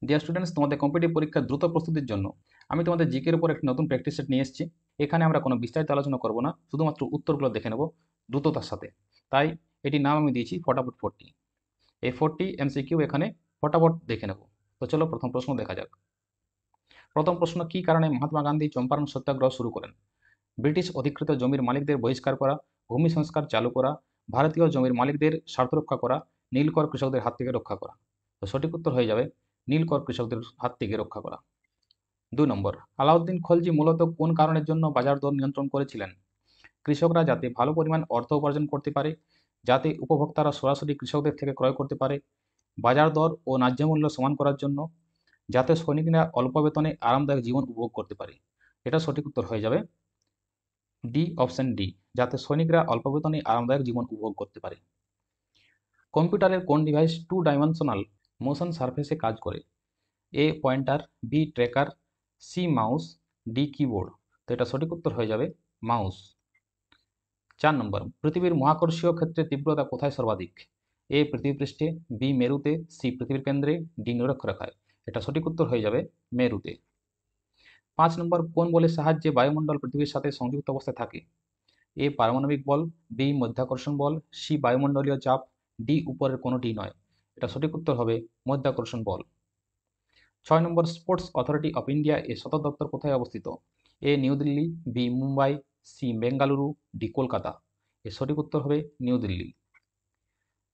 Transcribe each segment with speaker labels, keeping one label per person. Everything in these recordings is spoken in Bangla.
Speaker 1: ডিয়ার স্টুডেন্টস, তোমাদের কম্পিটিটিভ পরীক্ষার দ্রুত প্রস্তুতির জন্য আমি তোমাদের জিকের উপর একটি নতুন প্র্যাকটিস সেট নিয়ে এসেছি। এখানে আমরা কোনো বিস্তারিত আলোচনা করব না, শুধুমাত্র উত্তরগুলো দেখে নেব দ্রুততার সাথে। তাই এটির নাম আমি দিয়েছি ফটাফট 40। এই 40 এমসিকিউ এখানে ফটাফট দেখে নেব। তো চলো প্রথম প্রশ্ন দেখা যাক। প্রথম প্রশ্ন, কী কারণে মহাত্মা গান্ধী চম্পারণ সত্যাগ্রহ শুরু করেন? ব্রিটিশ অধিকৃত জমির মালিকদের বহিষ্কার করা, ভূমি সংস্কার চালু করা, ভারতীয় জমির মালিকদের স্বার্থ রক্ষা করা, নীলকর কৃষকদের হাত থেকে রক্ষা করা। তো সঠিক উত্তর হয়ে যাবে নীলকর কৃষকদের হাত থেকে রক্ষা করা। 2 নম্বর, আলাউদ্দিন খলজি মূলত কোন কারণের জন্য বাজার দর নিয়ন্ত্রণ করেছিলেন? কৃষকরা যাতে ভালো পরিমাণ অর্থ উপার্জন করতে পারে, যাতে উপভোক্তারা সরাসরি কৃষকদের থেকে ক্রয় করতে পারে, বাজার দর ও ন্যায্য মূল্য সমান করার জন্য, যাতে সৈনিকরা অল্প বেতনে আরামদায়ক জীবন উপভোগ করতে পারে। এটা সঠিক উত্তর হয়ে যাবে ডি, অপশন ডি, যাতে সৈনিকরা অল্প বেতনে আরামদায়ক জীবন উপভোগ করতে পারে। কম্পিউটারের কোন ডিভাইস 2 ডাইমেনশনাল মোশন সারফেসে কাজ করে? A pointer, B tracker, C mouse, D keyboard. তো এটা সঠিক উত্তর হয়ে যাবে মাউস। 4 নম্বর, পৃথিবীর মহাকর্ষীয় ক্ষেত্রের তীব্রতা কোথায় সর্বাধিক? এ পৃথিবীপৃষ্ঠে, বি মেরুতে, সি পৃথিবীর কেন্দ্রে, ডি নিরক্ষরেখায়। এটা সঠিক উত্তর হয়ে যাবে মেরুতে। 5 নম্বর, কোন বলের সাহায্যে বায়ুমণ্ডল পৃথিবীর সাথে সংযুক্ত অবস্থায় থাকে? এ পারমাণবিক বল, বি মধ্যাকর্ষণ বল, সি বায়ুমণ্ডলীয় চাপ, ডি উপরের কোনোটি নয়। এটা সঠিক উত্তর হবে মধ্যাকর্ষণ বল। 6 নম্বর, স্পোর্টস অথরিটি অফ ইন্ডিয়া এর সদর দপ্তর কোথায় অবস্থিত? A new Delhi, B Mumbai, C Bengaluru, D Kolkata. এর সঠিক উত্তর হবে নিউ দিল্লি।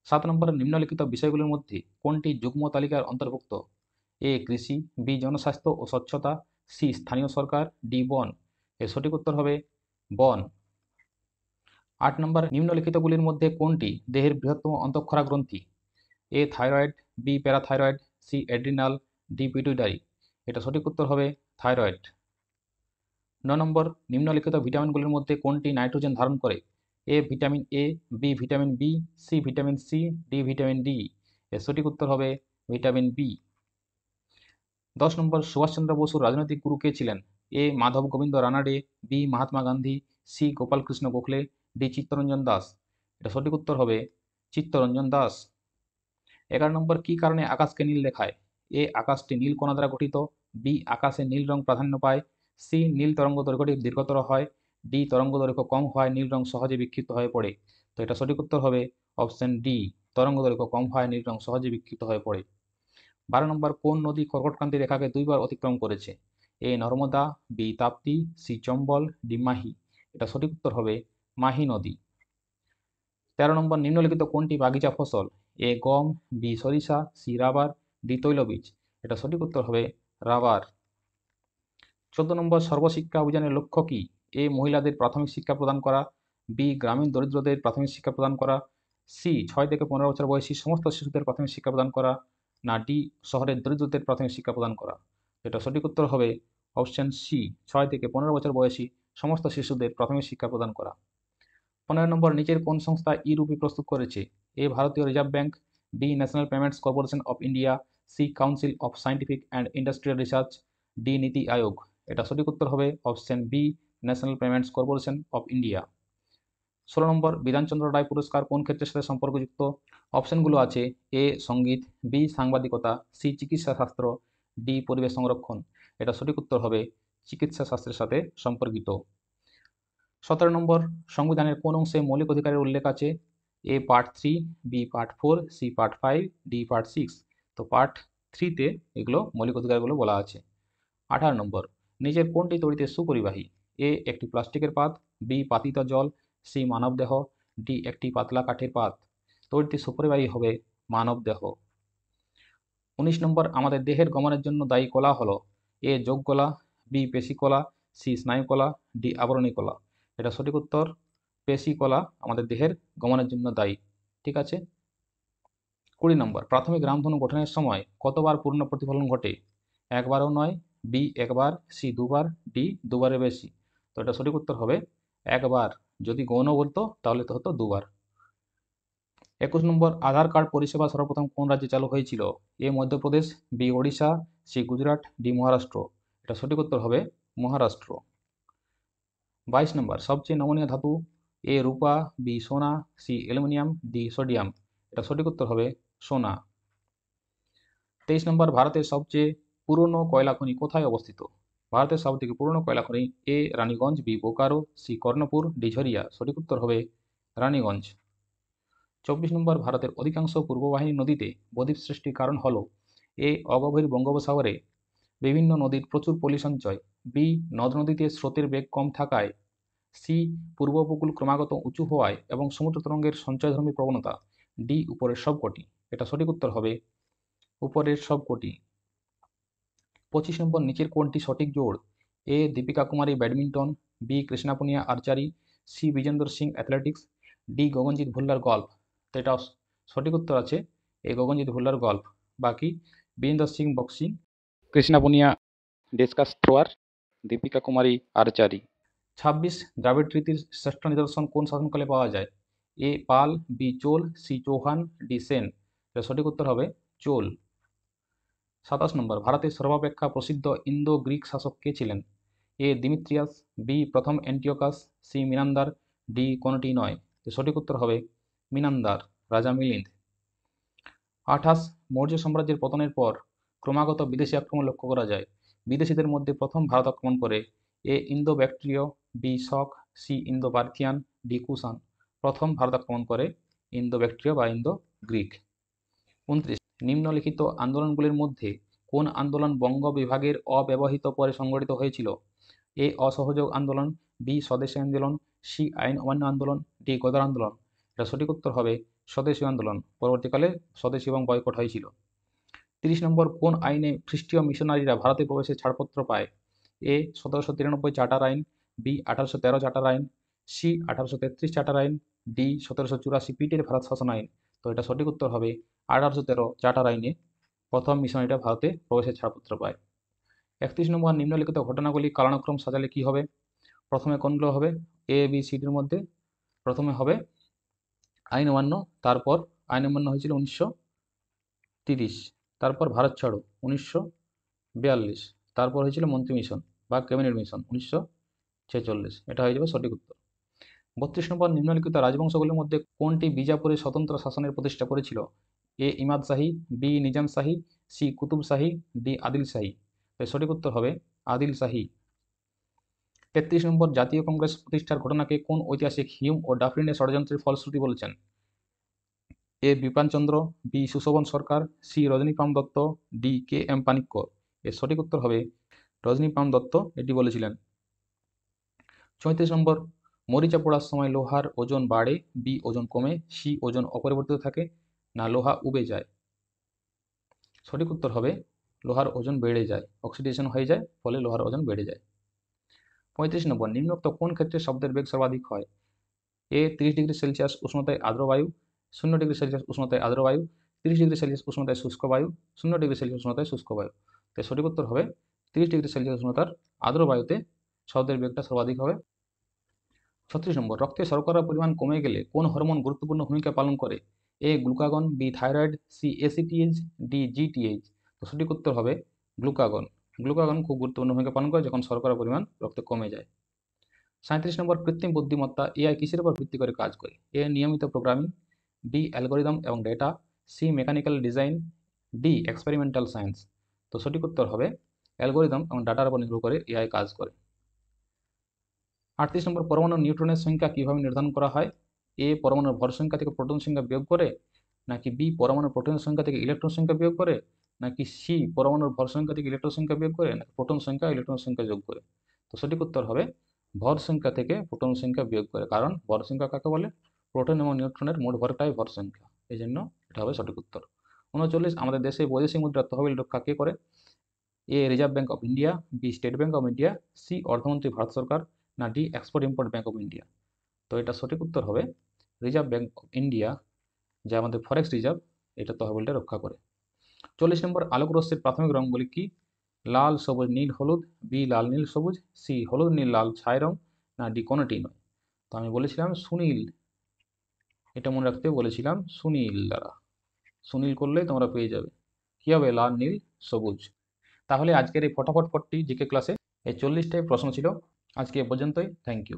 Speaker 1: 7 নম্বর, নিম্নলিখিত বিষয়গুলির মধ্যে কোনটি যুগ্ম তালিকার অন্তর্ভুক্ত? এ কৃষি, বি জনস্বাস্থ্য ও স্বচ্ছতা, সি স্থানীয় সরকার, ডি বন। এর সঠিক উত্তর হবে বন। 8 নম্বর, নিম্নলিখিতগুলির মধ্যে কোনটি দেহের বৃহত্তম অন্তঃক্ষরা গ্রন্থি? A thyroid, B parathyroid, C adrenal, D pituitary. এটা সঠিক উত্তর হবে থাইরয়েড। 9 নম্বর, নিম্নলিখিত ভিটামিনগুলির মধ্যে কোনটি নাইট্রোজেন ধারণ করে? A vitamin A, B vitamin B, C vitamin C, D vitamin D. এর সঠিক উত্তর হবে ভিটামিন বি। 10 নম্বর, সুভাষচন্দ্র বসুর রাজনৈতিক গুরু কে ছিলেন? A Madhav Govind Ranade, B Mahatma Gandhi, C Gopalkrishna Gokhale, D Chittaranjan Das. এটা সঠিক উত্তর হবে চিত্তরঞ্জন দাস। 11 নম্বর, কী কারণে আকাশকে নীল দেখায়? এ আকাশটি নীল কণা দ্বারা গঠিত, বি আকাশে নীল রং প্রাধান্য পায়, সি নীল তরঙ্গ দৈর্ঘ্যটি দীর্ঘতর হয়, ডি তরঙ্গ দৈর্ঘ্য কম হয় নীল রং সহজে বিক্ষিপ্ত হয়ে পড়ে। তো এটা সঠিক উত্তর হবে অপশন ডি, তরঙ্গ দৈর্ঘ্য কম হয় নীল রং সহজে বিক্ষিপ্ত হয়ে পড়ে। 12 নম্বর, কোন নদী কর্কটক্রান্তি রেখাকে 2 বার অতিক্রম করেছে? A Narmada, B Tapti, C Chambal, D Mahi. এটা সঠিক উত্তর হবে মাহি নদী। 13 নম্বর, নিম্নলিখিত কোনটি বাগিচা ফসল? এ গম, বি সরিষা, সি রাবার, ডি তৈলবীজ। এটা সঠিক উত্তর হবে রাবার। 14 নম্বর, সর্বশিক্ষা অভিযানের লক্ষ্য কি? এ মহিলাদের প্রাথমিক শিক্ষা প্রদান করা, বি গ্রামীণ দরিদ্রদের প্রাথমিক শিক্ষা প্রদান করা, সি 6 থেকে 15 বছর বয়সী সমস্ত শিশুদের প্রাথমিক শিক্ষা প্রদান করা, না ডি শহরের দরিদ্রদের প্রাথমিক শিক্ষা প্রদান করা। এটা সঠিক উত্তর হবে অপশন সি, 6 থেকে 15 বছর বয়সী সমস্ত শিশুদের প্রাথমিক শিক্ষা প্রদান করা। 15 নম্বর, নিচের কোন সংস্থা ই রুপি প্রস্তুত করেছে? এ ভারতীয় reserve bank, B national payments corporation of India, C council of scientific and industrial research, D NITI Aayog. এটা সঠিক উত্তর হবে option B, national payments corporation of India. 16 নম্বর, বিধানচন্দ্র রায় পুরস্কার কোন ক্ষেত্রের সাথে সম্পর্কযুক্ত? অপশনগুলো আছে এ সঙ্গীত, বি সাংবাদিকতা, সি চিকিৎসা শাস্ত্র, ডি পরিবেশ সংরক্ষণ। এটা সঠিক উত্তর হবে চিকিৎসা শাস্ত্রের সাথে সম্পর্কিত। 17 নম্বর, সংবিধানের কোন অংশে মৌলিক অধিকারের উল্লেখ আছে? A part 3, B part 4, C part 5, D part 6। তো পার্ট 3তে এগুলো মৌলিক অধিকারগুলো বলা আছে। 18 নম্বর, নিচের কোনটি তড়িতের সুপরিবাহী? এ একটি প্লাস্টিকের পাত, বি পাতিত জল, সি মানবদেহ, ডি একটি পাতলা কাঠের পাত। তড়িতের সুপরিবাহী হবে মানবদেহ। 19 নম্বর, আমাদের দেহের গমনের জন্য দায়ী কলা হলো? এ যোগ কলা, বি পেশি কলা, সি স্নায়ু কলা, ডি আবরণী কলা। এটা সঠিক উত্তর পেশি কলা আমাদের দেহের গমনের জন্য দায়ী। ঠিক আছে। 20 নম্বর, প্রাথমিক রামধনু গঠনের সময় কতবার পূর্ণ প্রতিফলন ঘটে? একবারও নয়, বি একবার, সি দুবার, ডি দুবারের বেশি। তো এটা সঠিক উত্তর হবে একবার। যদি গৌণ বলতো তাহলে তো হতো দুবার। 21 নম্বর, আধার কার্ড পরিষেবা সর্বপ্রথম কোন রাজ্যে চালু হয়েছিল? A Madhya Pradesh, B Odisha, C Gujarat, D Maharashtra. এটা সঠিক উত্তর হবে মহারাষ্ট্র। 22 নম্বর, সবচেয়ে নমনীয় ধাতু? এ রূপা, বি সোনা, সি অ্যালুমিনিয়াম, ডি সোডিয়াম। এটা সঠিক উত্তর হবে সোনা। 23 নম্বর, ভারতের সবচেয়ে পুরনো কয়লা খনি কোথায় অবস্থিত? ভারতের সবথেকে পুরনো কয়লা খনি A Raniganj, B Bokaro, C Karnapur, D Jharia. সঠিক উত্তর হবে রানীগঞ্জ। 24 নম্বর, ভারতের অধিকাংশ পূর্ববাহিনী নদীতে বদ্বীপ সৃষ্টির কারণ হল এ অগভীর বঙ্গোপসাগরে বিভিন্ন নদীর প্রচুর পলি সঞ্চয়, বি নদ নদীতে স্রোতের বেগ কম থাকায়, সি পূর্ব উপকূল ক্রমাগত উঁচু হওয়ায় এবং সমুদ্র তরঙ্গের সঞ্চয়ধর্মী প্রবণতা, ডি উপরের সবকটি। এটা সঠিক উত্তর হবে উপরের সবকটি। 25 নম্বর, নিচের কোনটি সঠিক জোড়? A Deepika Kumari badminton, B Krishna Poonia archery, C Vijender Singh athletics, D Gaganjit Bhullar golf. তো এটা সঠিক উত্তর আছে এ গগনজিৎ ভুল্লার গল্ফ। বাকি Vijender Singh boxing, Krishna Poonia discus thrower, Deepika Kumari archery. 26 দ্রাবিড় রীতির শ্রেষ্ঠ নিদর্শন কোন শাসনকালে পাওয়া যায়? A Pala, B Chola, C Chauhan, D Sena. এর সঠিক উত্তর হবে চোল। 27 নম্বর, ভারতের সর্বাপেক্ষা প্রসিদ্ধ ইন্দো গ্রিক শাসক কে ছিলেন? এ দিমিত্রিয়াস, বি প্রথম অ্যান্টিওকাস, সি মিনান্দার, ডি কোনটি নয়। সঠিক উত্তর হবে মিনান্দার, রাজা মিলিন্দ। 28 মৌর্য সাম্রাজ্যের পতনের পর ক্রমাগত বিদেশি আক্রমণ লক্ষ্য করা যায়। বিদেশিদের মধ্যে প্রথম ভারত আক্রমণ করে A Indo Bactrian, B Shaka, C Indo Parthian, D Kushan. প্রথম ভারত আক্রমণ করে ইন্দো ব্যাকট্রীয় বা ইন্দো গ্রিক। 29 নিম্নলিখিত আন্দোলনগুলির মধ্যে কোন আন্দোলন বঙ্গ বিভাগের অব্যবহিত পরে সংগঠিত হয়েছিল? এ অসহযোগ আন্দোলন, বি স্বদেশী আন্দোলন, সি আইন অমান্য আন্দোলন, ডি গদর আন্দোলন। এটা সঠিক উত্তর হবে স্বদেশী আন্দোলন। পরবর্তীকালে স্বদেশী এবং বয়কট হয়েছিল। 30 নম্বর, কোন আইনে খ্রিস্টীয় মিশনারিরা ভারতে প্রবেশের ছাড়পত্র পায়? এ 1793 চার্টার আইন, বি 1813 চার্টার আইন, সি 1833 চার্টার আইন, ডি 1784 পিটের ভারত শাসন আইন। তো এটা সঠিক উত্তর হবে 1813 চার্টার আইনে প্রথম মিশনারিরা ভারতে প্রবেশের ছাড়পত্র পায়। 31 নম্বর, নিম্নলিখিত ঘটনাগুলি কালানুক্রম সাজালে কি হবে? প্রথমে কোনগুলো হবে? এ বি সিডির মধ্যে প্রথমে হবে আইন অমান্য, তারপর আইন অমান্য হয়েছিল 1930, তারপর ভারত ছাড়ো 1942, তারপর হয়েছিল মন্ত্রী মিশন বা ক্যাবিনেট মিশন 1946। এটা হয়ে যাবে সঠিক উত্তর। 32 নম্বর, নিম্নলিখিত রাজবংশগুলির মধ্যে কোনটি বিজাপুরে স্বতন্ত্র শাসনের প্রতিষ্ঠা করেছিল? এ ইমাদ শাহী, বি নিজাম শাহী, সি কুতুব শাহী, ডি আদিল শাহী। সঠিক উত্তর হবে আদিল শাহী। 33 নম্বর, জাতীয় কংগ্রেস প্রতিষ্ঠার ঘটনাকে কোন ঐতিহাসিক হিউম ও ডাফরিনের ষড়যন্ত্রের ফলশ্রুতি বলেছেন? A Bipinchandra, B Sushobhan Sarkar, C Rajanikanta Dutt, D K M Panikkar. এর সঠিক উত্তর হবে রজনীকান্ত দত্ত এটি বলেছিলেন। 34 নম্বর, মরিচা পোড়ার সময় লোহার ওজন বাড়ে, বি ওজন কমে, সি ওজন অপরিবর্তিত থাকে, না লোহা উবে যায়। সঠিক উত্তর হবে লোহার ওজন বেড়ে যায়, অক্সিডেশন হয়ে যায়, ফলে লোহার ওজন বেড়ে যায়। 35 নম্বর, নিম্নোক্ত কোন ক্ষেত্রে শব্দের বেগ সর্বাধিক হয়? এ 30 ডিগ্রি সেলসিয়াস উষ্ণতায় আর্দ্র বায়ু, 0 ডিগ্রি সেলসিয়াস উষ্ণতায় আর্দ্র বায়ু, 30 ডিগ্রি সেলসিয়াস উষ্ণতায় শুষ্ক বায়ু, 0 ডিগ্রি সেলসিয়াস উষ্ণতায় শুষ্ক বায়ু। তাই সঠিক উত্তর হবে 30 ডিগ্রি সেলসিয়াস উষ্ণতার আর্দ্র বায়ুতে শব্দের বেগটা সর্বাধিক হবে। 36 নম্বর, রক্তে শর্করার পরিমাণ কমে গেলে কোন হরমোন গুরুত্বপূর্ণ ভূমিকা পালন করে? A glucagon, B thyroid, C ACTH, D GTH. তো সঠিক উত্তর হবে গ্লুকাগন। গ্লুকাগন খুব গুরুত্বপূর্ণ ভূমিকা পালন করে যখন শর্করার পরিমাণ রক্তে কমে যায়। 37 নম্বর, কৃত্রিম বুদ্ধিমত্তা এআই কিসের উপর ভিত্তি করে কাজ করে? এ নিয়মিত প্রোগ্রামিং, বি অ্যালগোরিদম এবং data, C mechanical design, D experimental science. তো সঠিক উত্তর হবে অ্যালগোরিদম এবং ডাটার উপর নির্ভর করে এআই কাজ করে। 38 নম্বর, পরমাণু নিউট্রনের সংখ্যা কিভাবে নির্ধারণ করা হয়? এ পরমাণুর ভর সংখ্যা থেকে প্রোটন সংখ্যা বিয়োগ করে, নাকি বি পরমাণুর প্রোটনের সংখ্যা থেকে ইলেকট্রন সংখ্যা বিয়োগ করে, নাকি সি পরমাণুর ভর সংখ্যা থেকে ইলেকট্রন সংখ্যা বিয়োগ করে, নাকি প্রোটন সংখ্যা ইলেকট্রন সংখ্যা যোগ করে। তো সঠিক উত্তর হবে ভর সংখ্যা থেকে প্রোটন সংখ্যা বিয়োগ করে, কারণ ভর সংখ্যা কাকে বলে? প্রোটন এবং নিউট্রনের মোট ভরটাই ভর সংখ্যা, এই জন্য এটা হবে সঠিক উত্তর। 39, আমাদের দেশে বৈদেশিক মুদ্রার তহবিল রক্ষা কে করে? A Reserve Bank of India, B State Bank of India, C অর্থমন্ত্রী ভারত সরকার, না D Export Import Bank of India. তো এটা সঠিক উত্তর হবে রিজার্ভ ব্যাঙ্ক অফ ইন্ডিয়া, যা আমাদের ফরেক্স রিজার্ভ, এটা তহবিলটা রক্ষা করে। 40 নম্বর, আলোক রশ্মির প্রাথমিক রঙগুলি কি? লাল, সবুজ, নীল, হলুদ, বি লাল, নীল, সবুজ, সি হলুদ, নীল, লাল, ছাই রং, না ডি কোনোটি নয়। তো আমি বলেছিলাম সুনীল, এটা মনে রাখতে বলেছিলাম সুনীল দ্বারা, সুনীল করলেই তোমরা পেয়ে যাবে কি হবে লাল, নীল, সবুজ। তাহলে আজকের এই ফটাফট 40 জিকে ক্লাসে এই 40টাই প্রশ্ন ছিল। আজকে এ পর্যন্তই। Thank you.